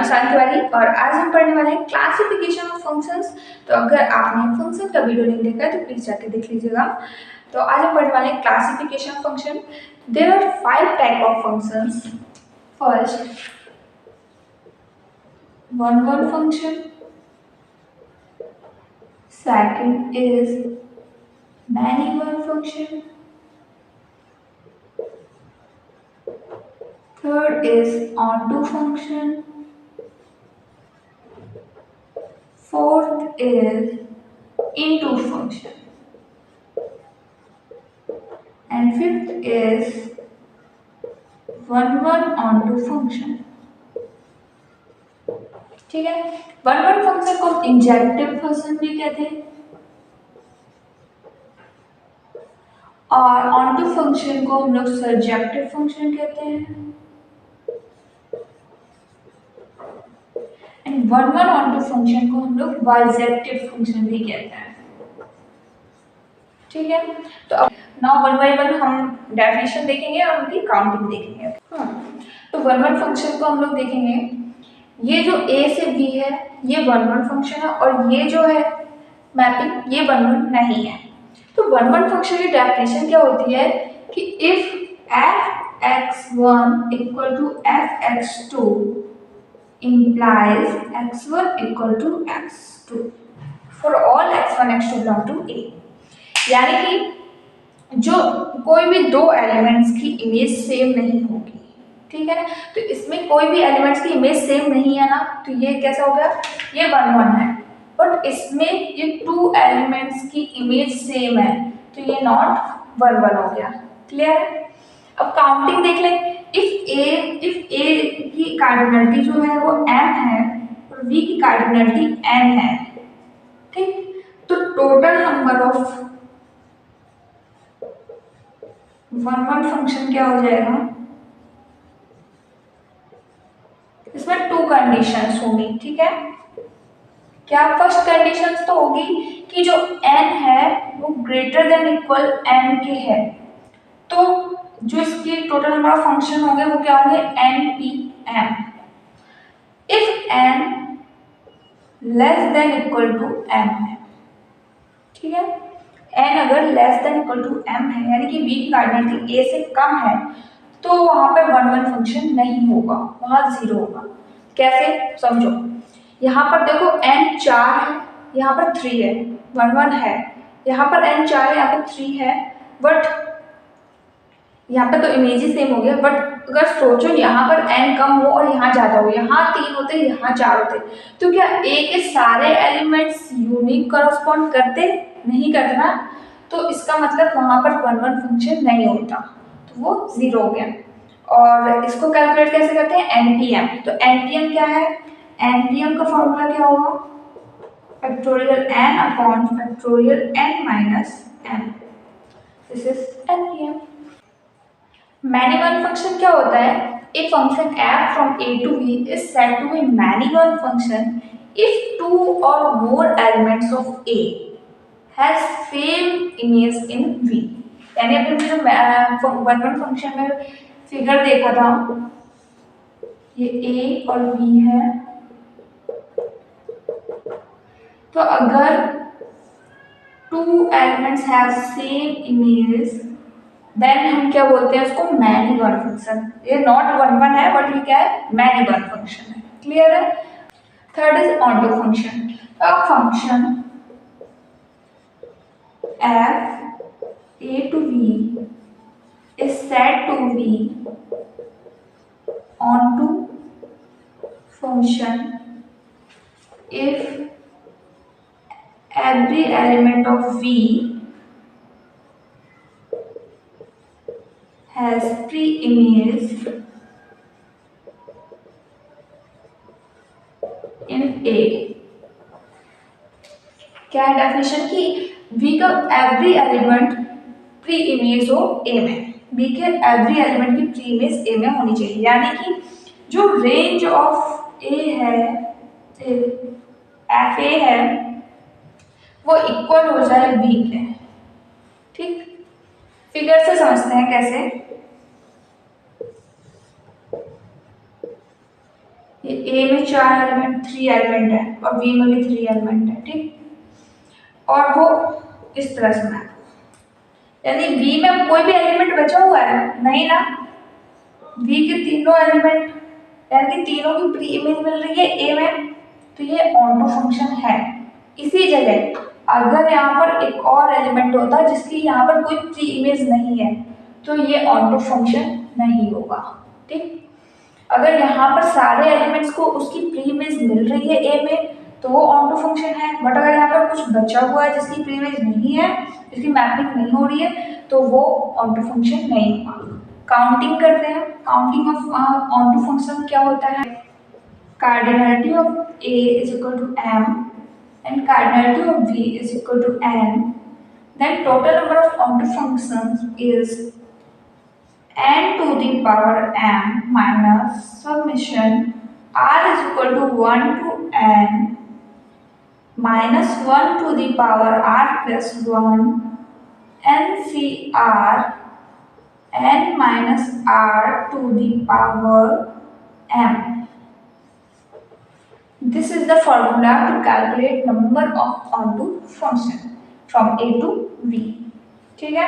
तिवारी और आज हम पढ़ने वाले हैं क्लासिफिकेशन ऑफ फंक्शंस। तो अगर आपने फंक्शन का वीडियो नहीं देखा है तो प्लीज जाके देख लीजिएगा। तो आज हम पढ़ने वाले हैं classification function. There are 5 type of functions. First, one function. Second is many one function. Third is onto function. Fourth is into function. And fifth is one onto function. ठीक है, वन फंक्शन को injective function भी कहते हैं और onto function को हम लोग सर्जेक्टिव फंक्शन कहते हैं एंड वन ऑनटू फंक्शन को हम लोग बाइजेक्टिव फंक्शन भी कहते हैं। ठीक है, तो अब नाउ वन बाय वन हम डेफिनेशन देखेंगे और उनकी काउंटिंग देखेंगे। तो वन फंक्शन को हम लोग देखेंगे। ये जो a से b है ये वन फंक्शन है और ये जो है मैपिंग ये वन नहीं है। तो वन फंक्शन की डेफिनेशन क्या होती है कि if f(x1) equal to f(x2) implies x1 equal to x2 for all x1 x2 belong to a। यानी कि जो कोई भी दो एलिमेंट्स की इमेज सेम नहीं होगी। ठीक है, तो इसमें कोई भी एलिमेंट्स की इमेज सेम नहीं है ना, तो ये कैसा हो गया, ये वन है। बट इसमें ये टू एलिमेंट्स की इमेज सेम है तो ये नॉट वन हो गया। क्लियर है? अब काउंटिंग देख लें। इफ ए की कार्डिनलिटी जो है वो m है और v की कार्डिनलिटी n है। ठीक, तो total number of one function क्या हो जाएगा, इसमें टू कंडीशंस होंगी। ठीक है, क्या फर्स्ट कंडीशंस तो होगी कि जो n है वो ग्रेटर देन इक्वल m के है, तो जो इसकी टोटल नंबर ऑफ फंक्शन होंगे वो क्या होंगे, npm। If n less than equal to m है, ठीक है, n अगर less than equal to m है यानी कि v की कार्डिनलिटी a से कम है तो वहां पे वन फंक्शन नहीं होगा, वहां जीरो होगा। कैसे समझो, यहाँ पर देखो n 4 है, यहाँ पर 3 है, वन है। यहाँ पर n 4 है, यहाँ पर 3 है, बट यहाँ पे तो इमेज ही सेम हो गया। बट अगर सोचो यहाँ पर n कम हो और यहाँ ज्यादा हो, यहाँ 3 होते यहाँ 4 होते, तो क्या a के सारे एलिमेंट्स यूनिक करस्पॉन्ड करते, नहीं करते ना, तो इसका मतलब वहां पर वन फंक्शन नहीं होता, तो वो जीरो हो गया। और इसको कैलकुलेट कैसे करते हैं, एनपीएम। तो एनपीएम क्या है, एनपीएम का फॉर्मूला क्या होगा, factorial n upon factorial n minus m। This is NPM. Many one function क्या होता है, a function f from a to b is said to be many one function if two or more elements of a has same image in v। यानी अपने जो one function में figure देखा था, ये a और b है, तो अगर two elements have same image then हम क्या बोलते हैं उसको, मैनी वन फंक्शन। ये नॉट वन है बट ये क्या है, मैनी वन फंक्शन है। क्लियर है? Third is onto function. A function f a to b is said to be onto function if every element of v has pre-image in a। क्या है definition की v का every element pre image हो a में, v के every element की pre image a में होनी चाहिए। यानी कि जो रेंज ऑफ a है, एफ ए है, वो इक्वल हो जाए b के। ठीक, फिगर से समझते हैं कैसे। ये ए में 4 एलिमेंट 3 एलिमेंट है और बी में भी 3 एलिमेंट है, ठीक। और वो इस तरह से मैप, यानी बी में कोई भी एलिमेंट बचा हुआ है नहीं ना, बी के तीनों एलिमेंट यानी कि तीनों की प्री इमेज मिल रही है ए में, तो ये ऑन्टो फंक्शन है। इसी जगह अगर यहाँ पर एक और एलिमेंट होता है जिसकी यहाँ पर कोई प्री इमेज नहीं है तो ये ऑन्टो फंक्शन नहीं होगा, ठीक। अगर यहाँ पर सारे एलिमेंट्स को उसकी प्री इमेज मिल रही है ए में तो वो ऑन्टो फंक्शन है, बट अगर यहाँ पर कुछ बचा हुआ है जिसकी प्री इमेज नहीं है, जिसकी मैपिंग नहीं हो रही है, तो वो ऑन्टो फंक्शन नहीं होगा। काउंटिंग करते हैं, काउंटिंग ऑफ ऑन्टो फंक्शन क्या होता है, cardinality of A is equal to m and cardinality of B is equal to n, then total number of onto functions is n to the power m minus summation r is equal to 1 to n minus 1 to the power r plus 1 ncr n minus r to the power m. This is the formula to calculate number of onto function from A to V, ठीक है।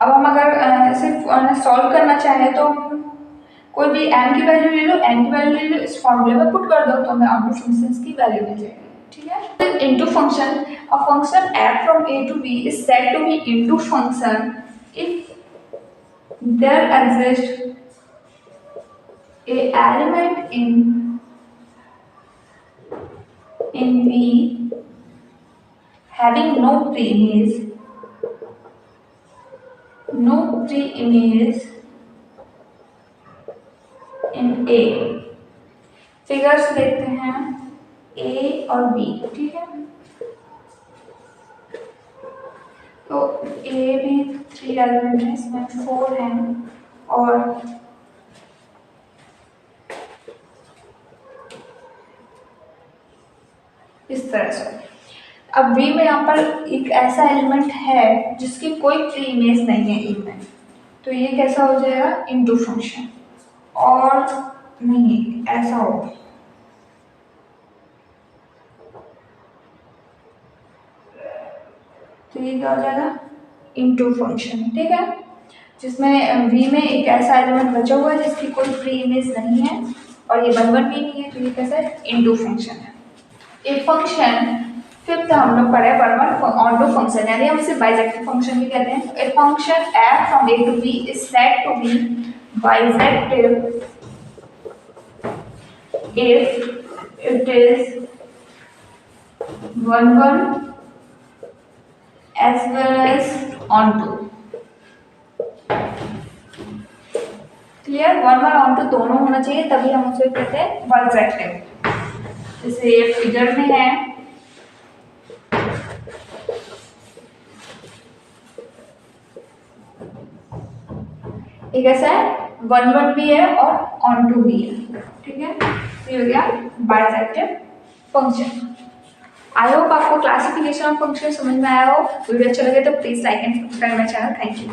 अब हम अगर इसे solve करना चाहें तो कोई भी m की वैल्यू ले लो, n की वैल्यू ले लो, इस फॉर्मूले में पुट कर दो तो हमें onto functions की वैल्यू मिल जाएगी, ठीक है। Into function, a function f from A to B is said to be into function if there exists a element in V having no pre-image in A। Figures देखते हैं A और B, ठीक है। तो A में 3 element है, इसमें 4 हैं और इस तरह से। अब V में यहाँ पर एक ऐसा एलिमेंट है जिसकी कोई प्री इमेज नहीं है E में, तो ये कैसा हो जाएगा, इनटू फंक्शन, और नहीं ऐसा होगा, तो ये क्या हो जाएगा, इनटू फंक्शन, ठीक है। जिसमें V में एक ऐसा एलिमेंट बचा हुआ है जिसकी कोई प्री इमेज नहीं है और ये 1 1 भी नहीं है, तो ये कैसा है, इनटू फंक्शन है। ए फंक्शन, फिफ्थ हम लोग पढ़े 1 1 ऑन्टो फंक्शन, यानी हम इसे बाइजेक्टिव फंक्शन भी कहते हैं। A function f from A to B is said to be bijective if it is 1 1 as well as onto, clear. 1 1 onto दोनों होना चाहिए तभी हम उसे कहते हैं बाइजेक्टिव। जैसे ये फिगर में है, एक ऐसा है 1 1 भी है और onto भी है, ठीक है। ये हो गया बाइजेक्टिव फंक्शन। आई होप आपको क्लासिफिकेशन ऑफ फंक्शन समझ में आया हो। वीडियो अच्छा लगे तो please like and subscribe my channel. Thank you.